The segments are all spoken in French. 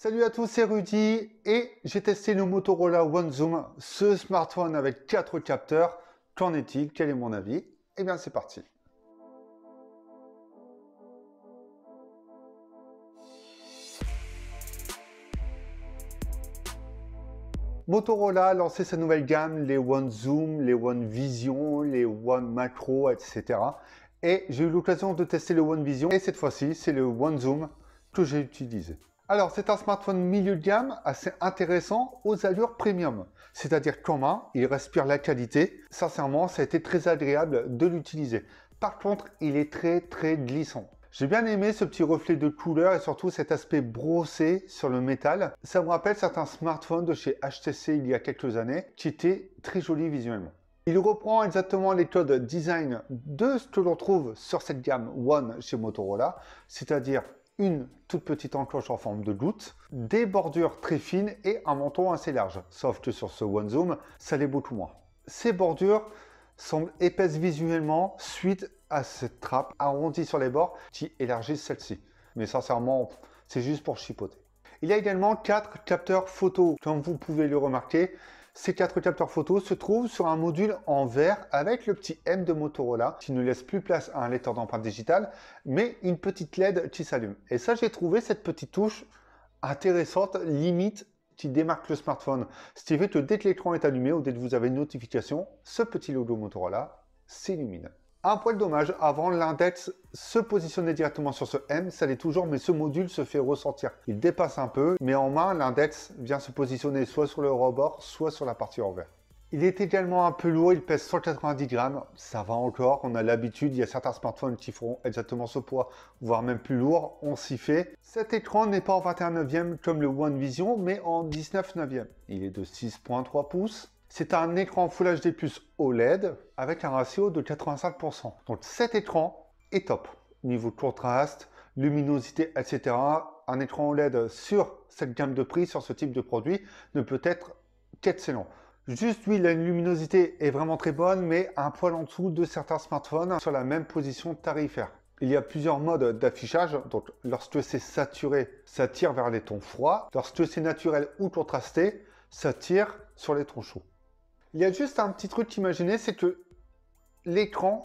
Salut à tous, c'est Rudy et j'ai testé le Motorola One Zoom, ce smartphone avec 4 capteurs. Qu'en est-il? Quel est mon avis? Eh bien c'est parti. Motorola a lancé sa nouvelle gamme, les One Zoom, les One Vision, les One Macro, etc. Et j'ai eu l'occasion de tester le One Vision et cette fois-ci c'est le One Zoom que j'ai utilisé. Alors, c'est un smartphone milieu de gamme assez intéressant aux allures premium. C'est-à-dire qu'en main, il respire la qualité. Sincèrement, ça a été très agréable de l'utiliser. Par contre, il est très glissant. J'ai bien aimé ce petit reflet de couleur et surtout cet aspect brossé sur le métal. Ça me rappelle certains smartphones de chez HTC il y a quelques années qui étaient très jolis visuellement. Il reprend exactement les codes design de ce que l'on trouve sur cette gamme One chez Motorola, c'est-à-dire une toute petite encoche en forme de goutte, des bordures très fines et un menton assez large. Sauf que sur ce One Zoom, ça l'est beaucoup moins. Ces bordures semblent épaisses visuellement suite à cette trappe arrondie sur les bords qui élargissent celle-ci. Mais sincèrement, c'est juste pour chipoter. Il y a également 4 capteurs photo. Comme vous pouvez le remarquer, ces 4 capteurs photo se trouvent sur un module en verre avec le petit M de Motorola qui ne laisse plus place à un lecteur d'empreintes digitales, mais une petite LED qui s'allume. Et ça, j'ai trouvé cette petite touche intéressante, limite, qui démarque le smartphone. Ce qui fait que dès que l'écran est allumé ou dès que vous avez une notification, ce petit logo Motorola s'illumine. Un poil dommage, avant l'index se positionnait directement sur ce M, ça l'est toujours, mais ce module se fait ressentir. Il dépasse un peu, mais en main, l'index vient se positionner soit sur le rebord, soit sur la partie envers. Il est également un peu lourd, il pèse 190 grammes, ça va encore, on a l'habitude, il y a certains smartphones qui feront exactement ce poids, voire même plus lourd, on s'y fait. Cet écran n'est pas en 21/9 comme le One Vision, mais en 19/9. Il est de 6,3 pouces. C'est un écran Full HD+ OLED avec un ratio de 85%. Donc cet écran est top. Niveau contraste, luminosité, etc. Un écran OLED sur cette gamme de prix, sur ce type de produit, ne peut être qu'excellent. Juste, oui, la luminosité est vraiment très bonne, mais un poil en dessous de certains smartphones sur la même position tarifaire. Il y a plusieurs modes d'affichage, donc lorsque c'est saturé, ça tire vers les tons froids. Lorsque c'est naturel ou contrasté, ça tire sur les tons chauds. Il y a juste un petit truc qu'imaginer, c'est que l'écran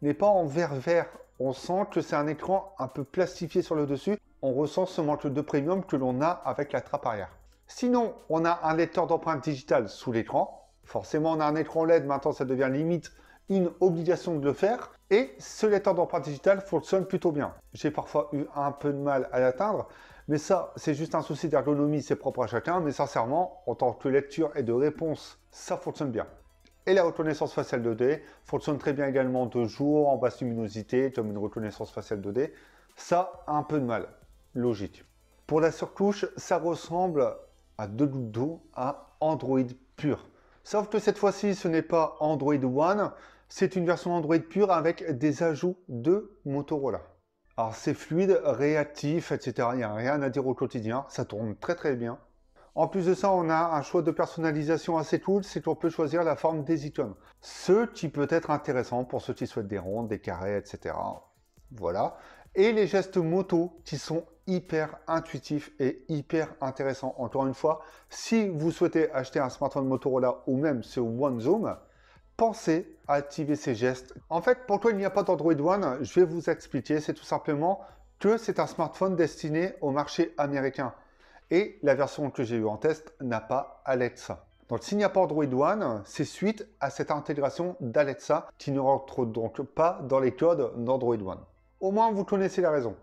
n'est pas en vert. On sent que c'est un écran un peu plastifié sur le dessus. On ressent ce manque de premium que l'on a avec la trappe arrière. Sinon, on a un lecteur d'empreintes digitales sous l'écran. Forcément, on a un écran LED. Maintenant, ça devient limite une obligation de le faire. Et ce lecteur d'empreintes digitales fonctionne plutôt bien. J'ai parfois eu un peu de mal à l'atteindre. Mais ça, c'est juste un souci d'ergonomie, c'est propre à chacun. Mais sincèrement, en tant que lecture et de réponse, ça fonctionne bien. Et la reconnaissance faciale 2D fonctionne très bien également de jour, en basse luminosité, comme une reconnaissance faciale 2D. Ça, un peu de mal. Logique. Pour la surcouche, ça ressemble à 2 gouttes d'eau à Android pur. Sauf que cette fois-ci, ce n'est pas Android One, c'est une version Android pure avec des ajouts de Motorola. Alors c'est fluide, réactif, etc. Il n'y a rien à dire au quotidien, ça tourne très bien. En plus de ça, on a un choix de personnalisation assez cool, c'est qu'on peut choisir la forme des icônes. Ce qui peut être intéressant pour ceux qui souhaitent des rondes, des carrés, etc. Voilà. Et les gestes moto qui sont hyper intuitifs et hyper intéressants. Encore une fois, si vous souhaitez acheter un smartphone Motorola ou même ce One Zoom, pensez à activer ces gestes. En fait, pourquoi il n'y a pas d'Android One, je vais vous expliquer. C'est tout simplement que c'est un smartphone destiné au marché américain. Et la version que j'ai eue en test n'a pas Alexa. Donc s'il n'y a pas Android One, c'est suite à cette intégration d'Alexa qui ne rentre donc pas dans les codes d'Android One. Au moins, vous connaissez la raison.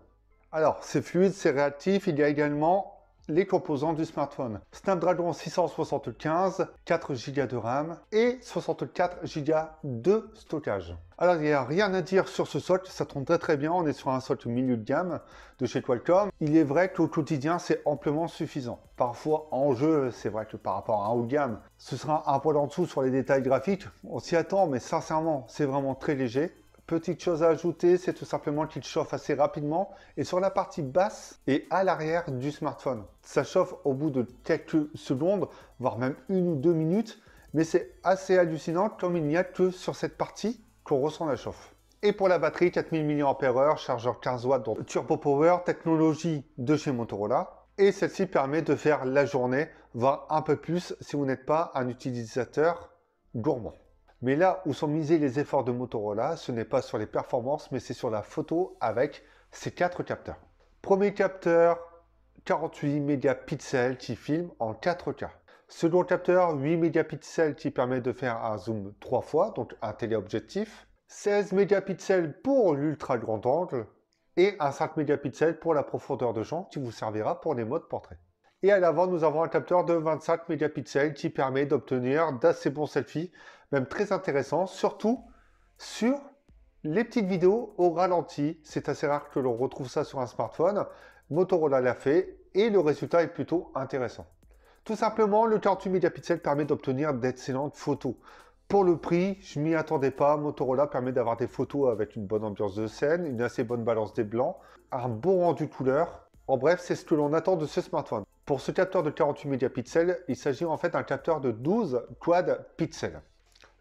Alors, c'est fluide, c'est réactif. Il y a également les composants du smartphone. Snapdragon 675, 4 Go de RAM et 64 Go de stockage. Alors, il n'y a rien à dire sur ce socle, ça tourne très bien. On est sur un socle milieu de gamme de chez Qualcomm. Il est vrai qu'au quotidien, c'est amplement suffisant. Parfois, en jeu, c'est vrai que par rapport à un haut de gamme, ce sera un poil en dessous sur les détails graphiques. On s'y attend, mais sincèrement, c'est vraiment très léger. Petite chose à ajouter, c'est tout simplement qu'il chauffe assez rapidement et sur la partie basse et à l'arrière du smartphone. Ça chauffe au bout de quelques secondes, voire même 1 ou 2 minutes, mais c'est assez hallucinant comme il n'y a que sur cette partie qu'on ressent la chauffe. Et pour la batterie, 4000 mAh, chargeur 15 watts, donc Turbo Power, technologie de chez Motorola. Et celle-ci permet de faire la journée, voire un peu plus si vous n'êtes pas un utilisateur gourmand. Mais là où sont misés les efforts de Motorola, ce n'est pas sur les performances, mais c'est sur la photo avec ces 4 capteurs. Premier capteur, 48 mégapixels qui filme en 4K. Second capteur, 8 mégapixels qui permet de faire un zoom 3 fois, donc un téléobjectif. 16 mégapixels pour l'ultra grand angle. Et un 5 mégapixels pour la profondeur de champ qui vous servira pour les modes portrait. Et à l'avant, nous avons un capteur de 25 mégapixels qui permet d'obtenir d'assez bons selfies, même très intéressants, surtout sur les petites vidéos au ralenti. C'est assez rare que l'on retrouve ça sur un smartphone. Motorola l'a fait et le résultat est plutôt intéressant. Tout simplement, le 48 mégapixels permet d'obtenir d'excellentes photos. Pour le prix, je m'y attendais pas. Motorola permet d'avoir des photos avec une bonne ambiance de scène, une assez bonne balance des blancs, un bon rendu couleur. En bref, c'est ce que l'on attend de ce smartphone. Pour ce capteur de 48 mégapixels, il s'agit en fait d'un capteur de 12 quad pixels.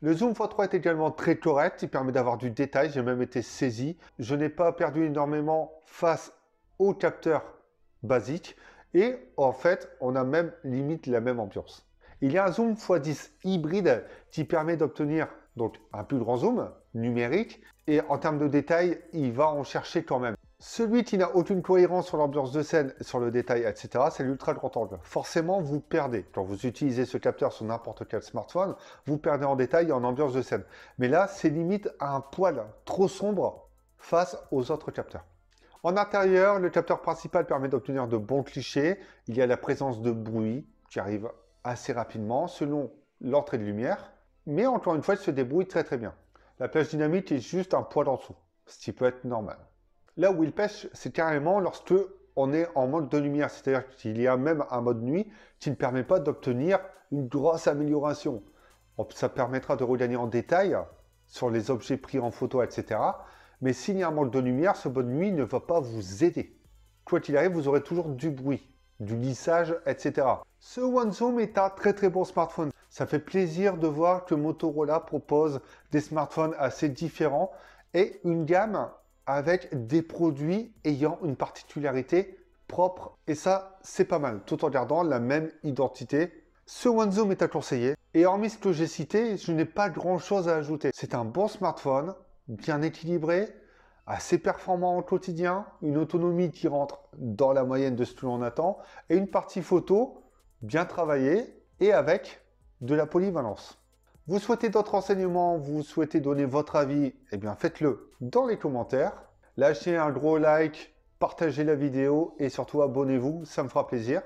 Le zoom x3 est également très correct, il permet d'avoir du détail, j'ai même été saisi. Je n'ai pas perdu énormément face au capteur basique et en fait, on a même limite la même ambiance. Il y a un zoom x10 hybride qui permet d'obtenir donc un plus grand zoom numérique et en termes de détail, il va en chercher quand même. Celui qui n'a aucune cohérence sur l'ambiance de scène, sur le détail, etc., c'est l'ultra grand angle. Forcément, vous perdez. Quand vous utilisez ce capteur sur n'importe quel smartphone, vous perdez en détail et en ambiance de scène. Mais là, c'est limite à un poil trop sombre face aux autres capteurs. En intérieur, le capteur principal permet d'obtenir de bons clichés. Il y a la présence de bruit qui arrive assez rapidement selon l'entrée de lumière, mais encore une fois, il se débrouille très très bien. La plage dynamique est juste un poil en dessous, ce qui peut être normal. Là où il pêche, c'est carrément lorsque on est en mode de lumière, c'est-à-dire qu'il y a même un mode nuit qui ne permet pas d'obtenir une grosse amélioration. Ça permettra de regagner en détail sur les objets pris en photo, etc. Mais s'il y a un mode de lumière, ce mode nuit ne va pas vous aider. Quoi qu'il arrive, vous aurez toujours du bruit, du lissage, etc. Ce OneZoom est un très très bon smartphone. Ça fait plaisir de voir que Motorola propose des smartphones assez différents et une gamme avec des produits ayant une particularité propre. Et ça, c'est pas mal, tout en gardant la même identité. Ce OneZoom est à conseiller. Et hormis ce que j'ai cité, je n'ai pas grand chose à ajouter. C'est un bon smartphone, bien équilibré, assez performant au quotidien, une autonomie qui rentre dans la moyenne de ce que l'on attend, et une partie photo bien travaillée et avec de la polyvalence. Vous souhaitez d'autres renseignements, vous souhaitez donner votre avis, eh bien faites-le dans les commentaires. Lâchez un gros like, partagez la vidéo et surtout abonnez-vous, ça me fera plaisir.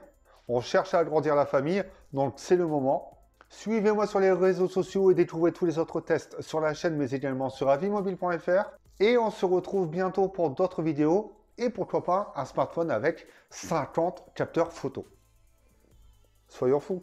On cherche à agrandir la famille, donc c'est le moment. Suivez-moi sur les réseaux sociaux et découvrez tous les autres tests sur la chaîne, mais également sur avimobile.fr. Et on se retrouve bientôt pour d'autres vidéos et pourquoi pas un smartphone avec 50 capteurs photo. Soyons fous!